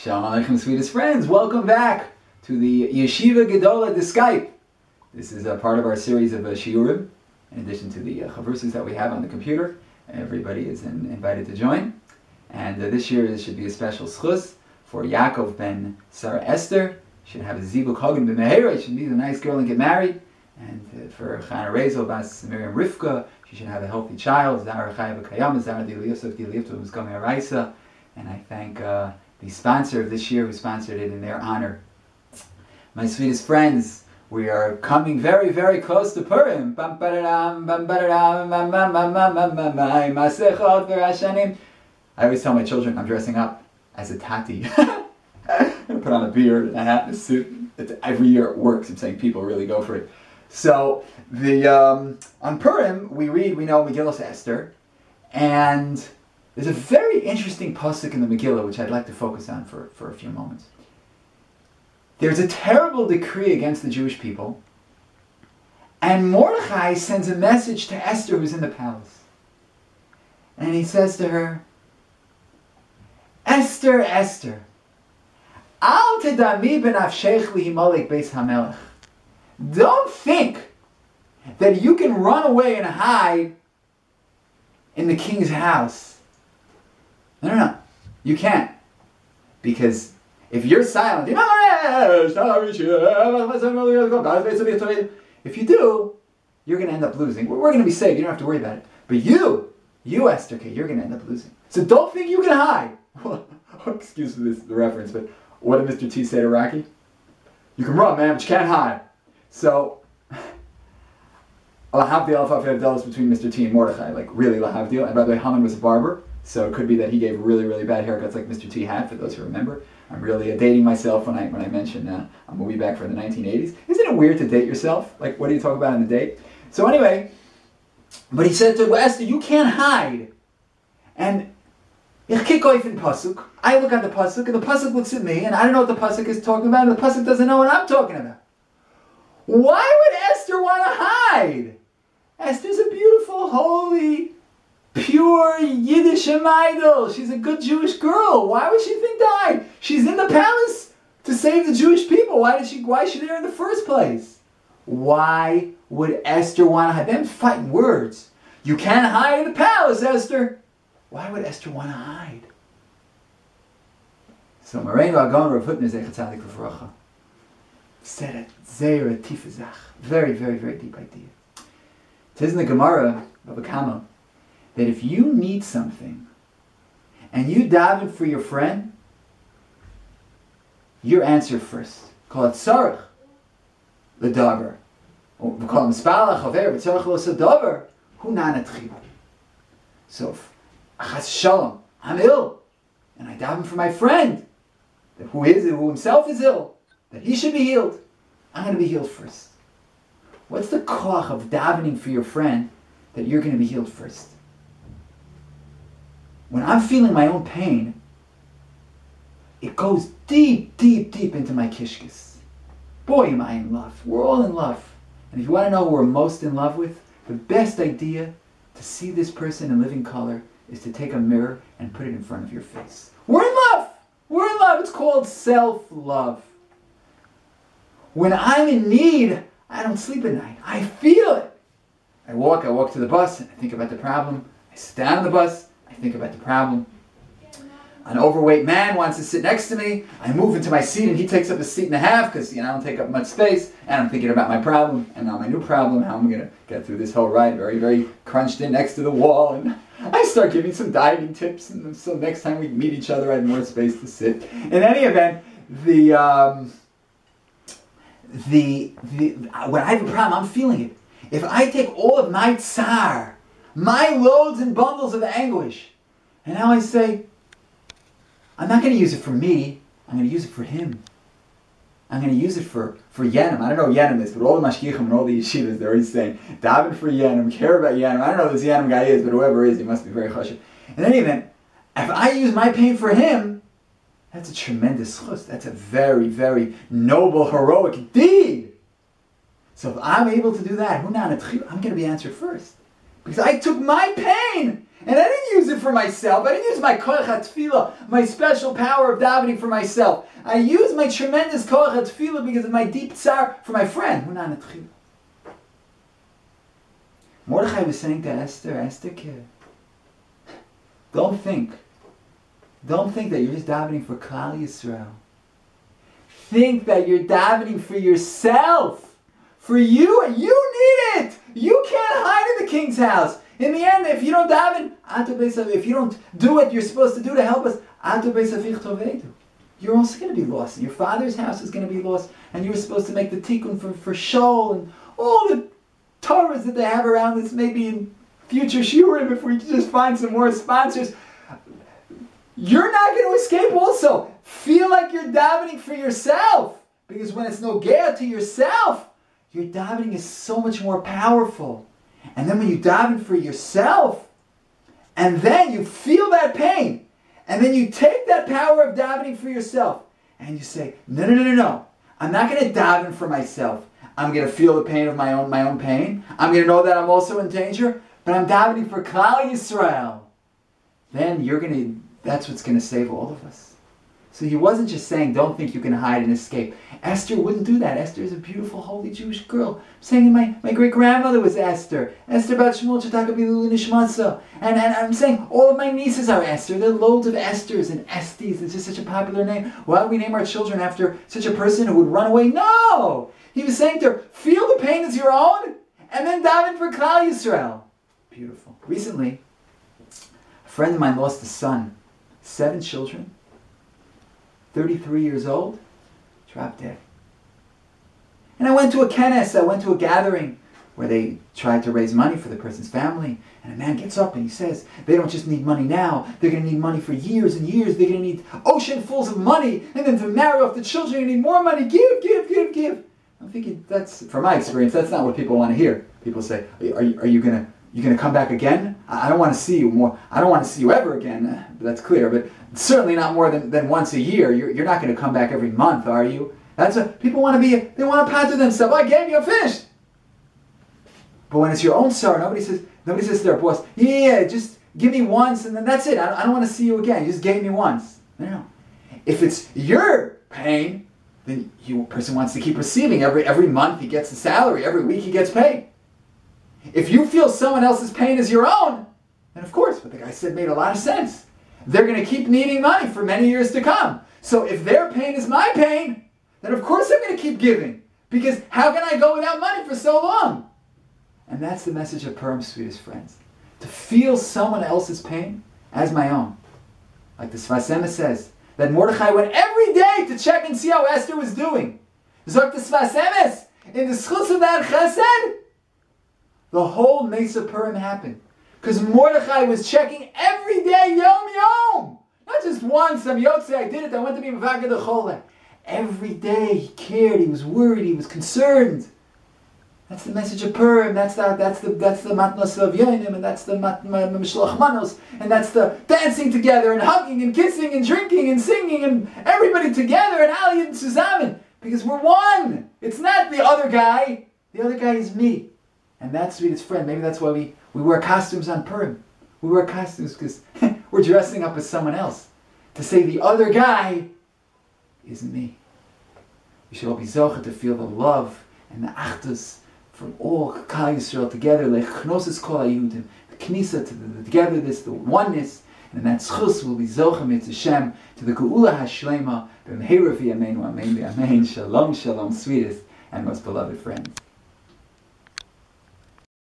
Shalom Aleichem, sweetest friends. Welcome back to the Yeshiva Gedola de Skype. This is a part of our series of shiurim, in addition to the chavrusas that we have on the computer. Everybody is invited to join. And this year should be a special schus for Yaakov ben Sarah Esther. Should have a zibuk hagen b'meheira. Should meet a nice girl and get married. And for Chana Rezo bas Miriam Rivka, she should have a healthy child. Zara Chaya v'Kayam, Zara Dili Yosef Dili Yosef, who's coming Araisa. And I thank the sponsor of this year who sponsored it in their honor. My sweetest friends, we are coming very, very close to Purim. I always tell my children I'm dressing up as a tati. I'm going to put on a beard and a hat and a suit. Every year it works. I'm saying people really go for it. So on Purim, we know Megillah Esther, and there's a very interesting pasuk in the Megillah which I'd like to focus on for a few moments. There's a terrible decree against the Jewish people, and Mordechai sends a message to Esther who's in the palace. And he says to her, Esther, Esther, Al tedami b'nafshech lihimalek beis hamelech. Don't think that you can run away and hide in the king's house. No. You can't. Because if you're silent, if you do, you're going to end up losing. We're going to be safe. You don't have to worry about it. But you Esther, you're going to end up losing. So don't think you can hide. Excuse the reference, but what did Mr. T say to Rocky? You can run, man, but you can't hide. So, lahavdil between Mr. T and Mordechai, like really lahavdil. And by the way, Haman was a barber. So it could be that he gave really, really bad haircuts like Mr. T had, for those who remember. I'm really dating myself when I mention a movie back from the 1980s. Isn't it weird to date yourself? Like, what do you talk about in a date? So anyway, but he said to Esther, you can't hide. And ich kick off in pasuk. I look at the pasuk, and the pasuk looks at me, and I don't know what the pasuk is talking about, and the pasuk doesn't know what I'm talking about. Why would Esther want to hide? Esther's a beautiful, holy, pure Yiddish idol. She's a good Jewish girl. Why would she think to hide? She's in the palace to save the Jewish people. Why is she there in the first place? Why would Esther want to hide? Them fighting words. You can't hide in the palace, Esther. Why would Esther want to hide? So Moreinu Agon Rav Hutner Zecher Tzadik L'Vracha said it. Zeira Tifazach. Very, very, very deep idea. It says in the Gemara, Baba Kama, that if you need something and you daven for your friend, your answer first. Call it tzarech l'davar. We call him spalach haver, but tzarech lo sadavar. Hu nana tchiba. So if achas shalom, I'm ill, and I daven for my friend, that who himself is ill, that he should be healed, I'm going to be healed first. What's the koach of davening for your friend that you're going to be healed first? When I'm feeling my own pain, it goes deep, deep, deep into my kishkis. Boy, am I in love. We're all in love. And if you want to know who we're most in love with, the best idea to see this person in living color is to take a mirror and put it in front of your face. We're in love! We're in love. It's called self-love. When I'm in need, I don't sleep at night. I feel it. I walk to the bus, and I think about the problem. I sit down on the bus, I think about the problem. An overweight man wants to sit next to me. I move into my seat and he takes up a seat and a half because I don't take up much space. And I'm thinking about my problem and now my new problem, how I'm going to get through this whole ride, very, very crunched in next to the wall. And I start giving some dieting tips. And so next time we meet each other, I have more space to sit. In any event, when I have a problem, I'm feeling it. If I take all of my tsar, my loads and bundles of anguish, and now I say, I'm not going to use it for me, I'm going to use it for him. I'm going to use it for Yenim. I don't know what Yenim is, but all the mashgichim and all the yeshivas, they're always saying, daven for Yenim, care about Yenim. I don't know who this Yenim guy is, but whoever is, he must be very chashuv. In any event, if I use my pain for him, that's a tremendous chus. That's a very, very noble, heroic deed. So if I'm able to do that, I'm going to be answered first. Because I took my pain And I didn't use it for myself. I didn't use my koach hatfilah, my special power of davening for myself. I used my tremendous koach hatfilah because of my deep tsar for my friend. Mordechai was saying to Esther, Esther, kid, don't think that you're just davening for Klal Yisrael. Think that you're davening for yourself. For you, and you need it. You can't hide in the king's house. In the end, if you don't daven, if you don't do what you're supposed to do to help us, you're also going to be lost. Your father's house is going to be lost, and you're supposed to make the tikkun for Shol and all the Torahs that they have around this, maybe in future shiurim, if we just find some more sponsors. You're not going to escape also. Feel like you're davening for yourself. Because when it's nogea to yourself, your davening is so much more powerful. And then when you daven for yourself, and then you feel that pain, and then you take that power of davening for yourself, and you say, no. I'm not going to daven for myself. I'm going to feel the pain of my own pain. I'm going to know that I'm also in danger, but I'm davening for Klal Yisrael. Then that's what's going to save all of us. So he wasn't just saying, don't think you can hide and escape. Esther wouldn't do that. Esther is a beautiful, holy Jewish girl. I'm saying my great-grandmother was Esther. Esther bat Shmuel Chetakabilu Nishmatza. And I'm saying all of my nieces are Esther. There are loads of Esthers and Estes. It's just such a popular name. Why would we name our children after such a person who would run away? No! He was saying to her, feel the pain as your own, and then daven for Klal Yisrael. Beautiful. Recently, a friend of mine lost a son. 7 children. 33 years old, dropped dead. And I went to a kenes, I went to a gathering where they tried to raise money for the person's family. And a man gets up and he says, they don't just need money now, they're going to need money for years and years. They're going to need oceanfuls of money. And then to marry off the children, they're going to need more money. Give. I'm thinking, that's, from my experience, that's not what people want to hear. People say, are you going to come back again? I don't want to see you more. I don't want to see you ever again. That's clear, but certainly not more than once a year. You're not going to come back every month, are you? That's what people want to be. They want to pattern themselves. I gave you, I'm finished. But when it's your own sorrow, nobody says to their boss, yeah, just give me once and then that's it. I don't want to see you again. You just gave me once. No. If it's your pain, then person wants to keep receiving. Every month he gets the salary. Every week he gets paid. If you feel someone else's pain as your own, then of course, what the guy said made a lot of sense. They're going to keep needing money for many years to come. So if their pain is my pain, then of course I'm going to keep giving. Because how can I go without money for so long? And that's the message of Purim, sweetest friends. To feel someone else's pain as my own. Like the Sfas Emes says, that Mordechai went every day to check and see how Esther was doing. Zok the Sfas Emes, in the schus of that chesed, the whole Mesa Purim happened. Because Mordechai was checking every day, yom. Not just once, I'm Yotze, I did it, I went to be Mevaged the Chole. Every day he cared, he was worried, he was concerned. That's the message of Purim, that's the matnos of Yonim, and that's the Mishloach Manos, and that's the dancing together, and hugging, and kissing, and drinking, and singing, and everybody together, and Ali and Suzaman. Because we're one. It's not the other guy. The other guy is me. And that's sweetest friend. Maybe that's why we wear costumes on Purim. We wear costumes because we're dressing up as someone else. To say the other guy is me. We should all be zocher to feel the love and the achdus from all Klal Yisrael together, like chnosis kol hayudim, the knisa to the togetherness, the oneness, and that schus will be zocher mit Hashem to the geula hashlema b'mehera v'yameinu amen v'amen. Shalom, shalom, sweetest and most beloved friends.